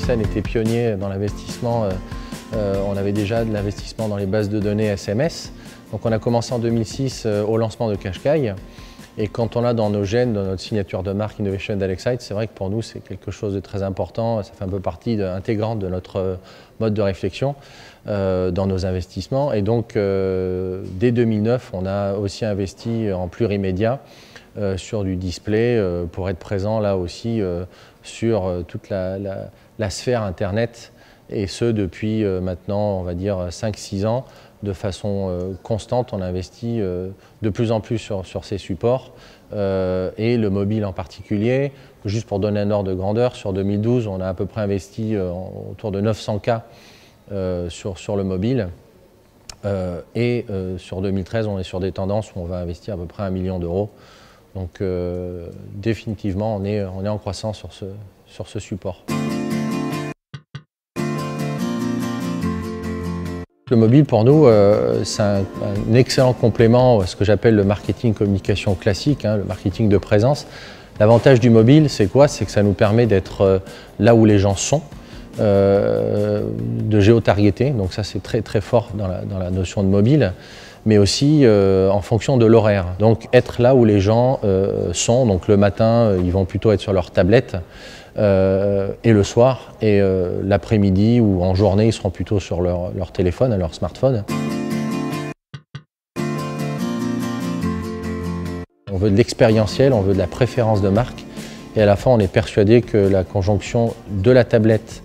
GSN était pionnier dans l'investissement. On avait déjà de l'investissement dans les bases de données SMS. Donc on a commencé en 2006 au lancement de Qashqai. Et quand on a dans nos gènes, dans notre signature de marque Innovation d'Alexite, c'est vrai que pour nous c'est quelque chose de très important. Ça fait un peu partie intégrante de notre mode de réflexion dans nos investissements. Et donc dès 2009, on a aussi investi en plurimédia sur du display pour être présent là aussi sur toute la sphère Internet, et ce depuis maintenant on va dire 5-6 ans. De façon constante, on investit de plus en plus sur ces supports et le mobile en particulier. Juste pour donner un ordre de grandeur, sur 2012, on a à peu près investi autour de 900 K sur le mobile. Et sur 2013, on est sur des tendances où on va investir à peu près 1 million d'euros. Donc définitivement, on est en croissance sur ce support. Le mobile, pour nous, c'est un excellent complément à ce que j'appelle le marketing communication classique, le marketing de présence. L'avantage du mobile, c'est quoi? C'est que ça nous permet d'être là où les gens sont, de géotargeter, donc ça c'est très très fort dans la notion de mobile, mais aussi en fonction de l'horaire. Donc être là où les gens sont, donc le matin, ils vont plutôt être sur leur tablette, et le soir, et l'après-midi ou en journée, ils seront plutôt sur leur téléphone, leur smartphone. On veut de l'expérientiel, on veut de la préférence de marque, et à la fin on est persuadé que la conjonction de la tablette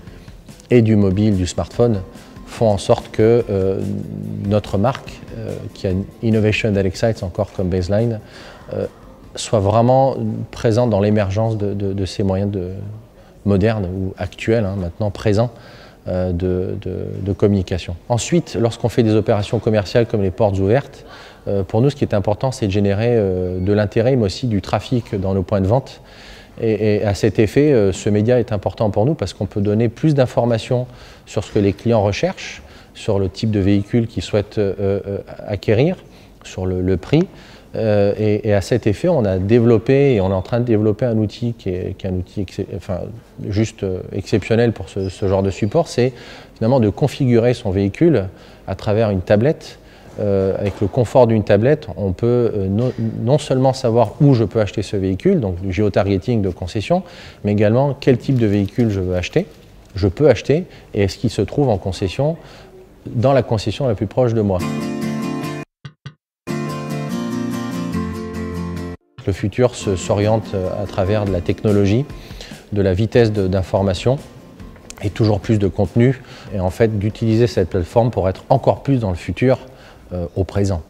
et du mobile, du smartphone, font en sorte que notre marque, qui a une Innovation d'Alexite encore comme baseline, soit vraiment présente dans l'émergence de ces moyens modernes ou actuels, maintenant présents, de communication. Ensuite, lorsqu'on fait des opérations commerciales comme les portes ouvertes, pour nous ce qui est important, c'est de générer de l'intérêt mais aussi du trafic dans nos points de vente. Et à cet effet, ce média est important pour nous parce qu'on peut donner plus d'informations sur ce que les clients recherchent, sur le type de véhicule qu'ils souhaitent acquérir, sur le prix. Et à cet effet, on a développé et on est en train de développer un outil qui est un outil juste exceptionnel pour ce genre de support. C'est finalement de configurer son véhicule à travers une tablette. Avec le confort d'une tablette, on peut non seulement savoir où je peux acheter ce véhicule, donc du géotargeting de concession, mais également quel type de véhicule je peux acheter, et est-ce qu'il se trouve en concession, dans la concession la plus proche de moi. Le futur s'oriente à travers de la technologie, de la vitesse d'information et toujours plus de contenu, et en fait d'utiliser cette plateforme pour être encore plus dans le futur au présent.